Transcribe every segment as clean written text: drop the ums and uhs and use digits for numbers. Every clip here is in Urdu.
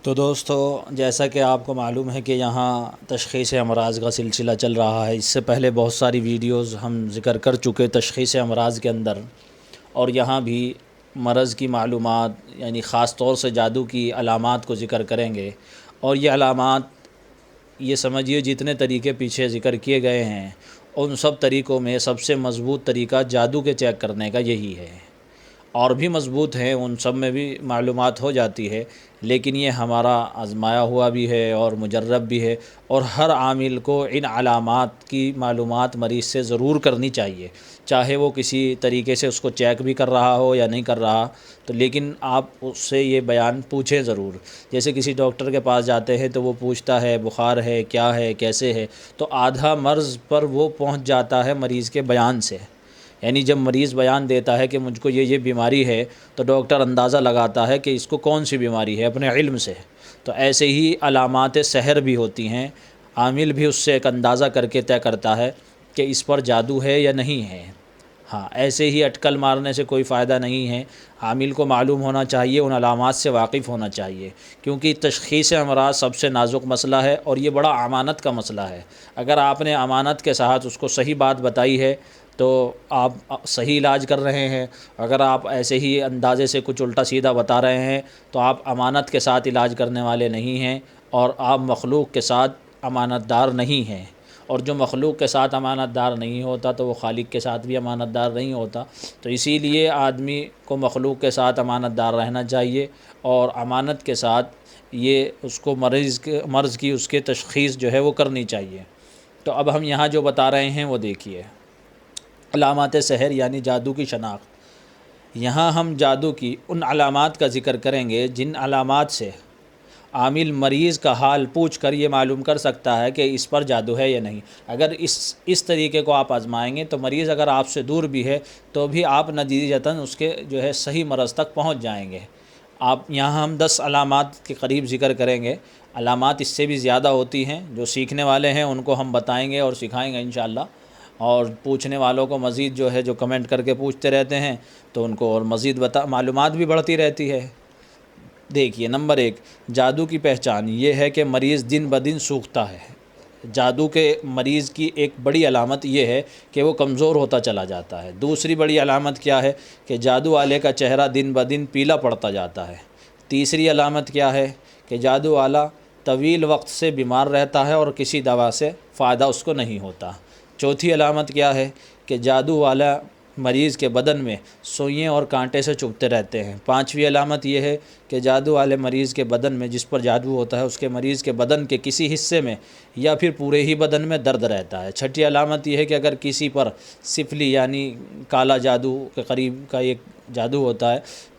تو دوستو، جیسا کہ آپ کو معلوم ہے کہ یہاں تشخیص امراض کا سلسلہ چل رہا ہے۔ اس سے پہلے بہت ساری ویڈیوز ہم ذکر کر چکے تشخیص امراض کے اندر، اور یہاں بھی مرض کی معلومات یعنی خاص طور سے جادو کی علامات کو ذکر کریں گے۔ اور یہ علامات، یہ سمجھیے جتنے طریقے پیچھے ذکر کیے گئے ہیں ان سب طریقوں میں سب سے مضبوط طریقہ جادو کے چیک کرنے کا یہی ہے۔ اور بھی مضبوط ہیں، ان سب میں بھی معلومات ہو جاتی ہے، لیکن یہ ہمارا آزمایا ہوا بھی ہے اور مجرب بھی ہے، اور ہر عامل کو ان علامات کی معلومات مریض سے ضرور کرنی چاہیے، چاہے وہ کسی طریقے سے اس کو چیک بھی کر رہا ہو یا نہیں کر رہا تو، لیکن آپ اس سے یہ بیان پوچھیں ضرور۔ جیسے کسی ڈاکٹر کے پاس جاتے ہیں تو وہ پوچھتا ہے بخار ہے، کیا ہے، کیسے ہے، تو آدھا مرض پر وہ پہنچ جاتا ہے مریض کے بیان سے۔ یعنی جب مریض بیان دیتا ہے کہ مجھ کو یہ بیماری ہے تو ڈاکٹر اندازہ لگاتا ہے کہ اس کو کون سی بیماری ہے اپنے علم سے۔ تو ایسے ہی علامات سحر بھی ہوتی ہیں، عامل بھی اس سے ایک اندازہ کر کے طے کرتا ہے کہ اس پر جادو ہے یا نہیں ہے۔ ہاں، ایسے ہی اٹکل مارنے سے کوئی فائدہ نہیں ہے، عامل کو معلوم ہونا چاہیے، ان علامات سے واقف ہونا چاہیے، کیونکہ تشخیص امراض سب سے نازک مسئلہ ہے اور یہ بڑا امانت کا مسئلہ ہے۔ اگر آپ نے امانت کے ساتھ اس کو صحیح بات بتائی ہے تو آپ صحیح علاج کر رہے ہیں، اگر آپ ایسے ہی اندازے سے کچھ الٹا سیدھا بتا رہے ہیں تو آپ امانت کے ساتھ علاج کرنے والے نہیں ہیں، اور آپ مخلوق کے ساتھ امانت دار نہیں ہیں۔ اور جو مخلوق کے ساتھ امانت دار نہیں ہوتا تو وہ خالق کے ساتھ بھی امانت دار نہیں ہوتا۔ تو اسی لیے آدمی کو مخلوق کے ساتھ امانت دار رہنا چاہیے، اور امانت کے ساتھ یہ اس کو مرض کی اس کے تشخیص جو ہے وہ کرنی چاہیے۔ تو اب ہم یہاں جو بتا رہے ہیں وہ دیکھیے، علامات سحر یعنی جادو کی شناخت۔ یہاں ہم جادو کی ان علامات کا ذکر کریں گے جن علامات سے عامل مریض کا حال پوچھ کر یہ معلوم کر سکتا ہے کہ اس پر جادو ہے یا نہیں۔ اگر اس طریقے کو آپ آزمائیں گے تو مریض اگر آپ سے دور بھی ہے تو بھی آپ نتیجتاً اس کے جو ہے صحیح مرض تک پہنچ جائیں گے۔ یہاں ہم 10 علامات کے قریب ذکر کریں گے، علامات اس سے بھی زیادہ ہوتی ہیں، جو سیکھنے والے ہیں ان کو ہم بتائیں گے اور سکھائیں گے انشاءاللہ، اور پوچھنے والوں کو مزید جو ہے جو کمنٹ کر کے پوچھتے رہتے ہیں تو ان کو اور مزید معلومات بھی بڑھتی رہتی ہے۔ دیکھیے، نمبر 1، جادو کی پہچان یہ ہے کہ مریض دن بدن سوکھتا ہے۔ جادو کے مریض کی ایک بڑی علامت یہ ہے کہ وہ کمزور ہوتا چلا جاتا ہے۔ دوسری بڑی علامت کیا ہے کہ جادو والے کا چہرہ دن بدن پیلا پڑتا جاتا ہے۔ تیسری علامت کیا ہے کہ جادو والا طویل وقت سے بیمار رہتا ہے اور کسی دوا سے فائدہ اس کو نہیں ہوتا۔ چوتھی علامت کیا ہے کہ جادو والا مریض کے بدن میں سوئیاں اور کانٹے سے چبھتے رہتے ہیں۔ پانچویں علامت یہ ہے کہ جادو والے مریض کے بدن میں، جس پر جادو ہوتا ہے اس کے مریض کے بدن کے کسی حصے میں یا پھر پورے ہی بدن میں درد رہتا ہے۔ چھٹی علامت یہ ہے کہ اگر کسی پر سفلی یعنی کالا جادو کے قریب کا ایک جادو ہوتا ہے،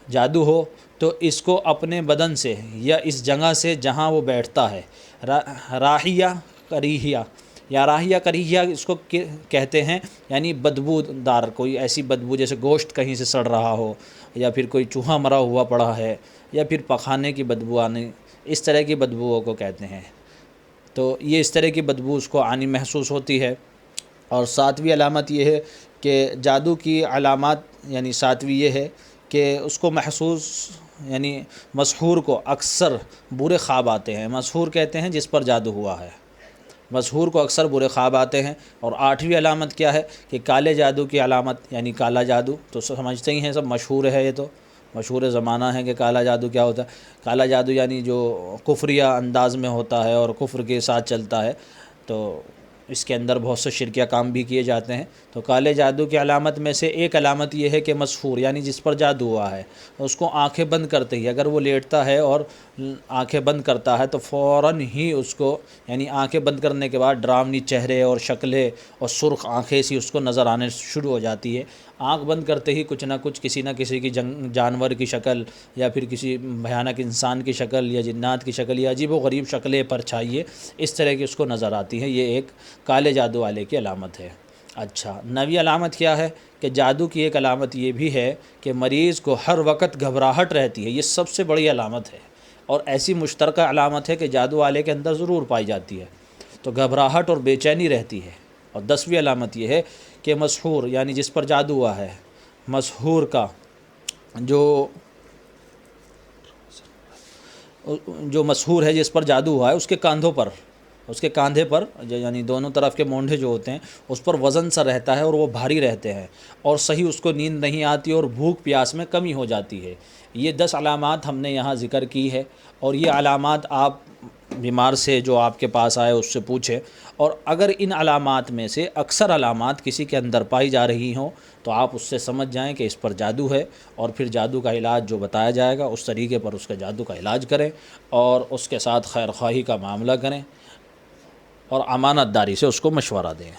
جادو ہو تو اس کو اپنے بدن سے یا اس جگہ سے جہاں وہ بیٹھتا ہے، راہیہ کریہیہ یا راہیہ کریہیہ اس کو کہتے ہیں، یعنی بدبو دار کوئی ایسی بدبو، جیسے گوشت کہیں سے سڑ رہا ہو یا پھر کوئی چوہا مرا ہوا پڑا ہے یا پھر پخانے کی بدبو آنے، اس طرح کی بدبوؤں کو کہتے ہیں۔ تو یہ اس طرح کی بدبو اس کو آنی محسوس ہوتی ہے۔ اور ساتویں علامت یہ ہے کہ جادو کی علامات یعنی ساتویں یہ ہے کہ اس کو محسوس یعنی مسحور کو اکثر برے خواب آتے ہیں۔ مسحور کہتے ہیں جس پر جادو ہوا ہے، مسحور کو اکثر برے خواب آتے ہیں۔ اور آٹھویں علامت کیا ہے کہ کالے جادو کی علامت یعنی کالا جادو تو سمجھتے ہی ہیں سب، مشہور ہے، یہ تو مشہور زمانہ ہے کہ کالا جادو کیا ہوتا ہے۔ کالا جادو یعنی جو کفریہ انداز میں ہوتا ہے اور کفر کے ساتھ چلتا ہے، تو اس کے اندر بہت سے شرکیہ کام بھی کیے جاتے ہیں۔ تو کالے جادو کی علامت میں سے ایک علامت یہ ہے کہ مسحور یعنی جس پر جادو ہوا ہے اس کو آنکھیں بند کرتے ہی، اگر وہ لیٹتا ہے اور آنکھیں بند کرتا ہے تو فوراً ہی اس کو یعنی آنکھیں بند کرنے کے بعد ڈراؤنی چہرے اور شکلیں اور سرخ آنکھیں سی اس کو نظر آنے شروع ہو جاتی ہے۔ آنکھ بند کرتے ہی کچھ نہ کچھ کسی نہ کسی کی جانور کی شکل یا پھر کسی بھیانک انسان کی شکل یا جنات کی شکل یا عجیب و غریب شکلیں پرچھائیے اس طرح کی اس کو نظر آتی ہیں، یہ ایک کالے جادو والے کی علامت ہے۔ اچھا، 9ویں علامت کیا ہے کہ جادو کی ایک علامت یہ بھی ہے کہ مریض کو ہر وقت گھبراہٹ رہتی ہے، یہ سب سے بڑی علامت ہے اور ایسی مشترکہ علامت ہے کہ جادو والے کے اندر ضرور پائی جاتی ہے، تو گھبراہٹ اور بے چینی رہتی ہے۔ اور 10ویں علامت یہ ہے کہ مسحور یعنی جس پر جادو ہوا ہے، مسحور کا جو جو مشہور ہے جس پر جادو ہوا ہے اس کے کاندھوں پر، اس کے کاندھے پر یعنی دونوں طرف کے مونڈھے جو ہوتے ہیں اس پر وزن سا رہتا ہے اور وہ بھاری رہتے ہیں، اور صحیح اس کو نیند نہیں آتی اور بھوک پیاس میں کمی ہو جاتی ہے۔ یہ 10 علامات ہم نے یہاں ذکر کی ہے، اور یہ علامات آپ بیمار سے جو آپ کے پاس آئے اس سے پوچھیں، اور اگر ان علامات میں سے اکثر علامات کسی کے اندر پائی جا رہی ہوں تو آپ اس سے سمجھ جائیں کہ اس پر جادو ہے، اور پھر جادو کا علاج جو بتایا جائے گا اس طریقے پر اس کے جادو کا علاج کریں، اور اس کے ساتھ خیر خواہی کا معاملہ کریں، اور امانت داری سے اس کو مشورہ دیں۔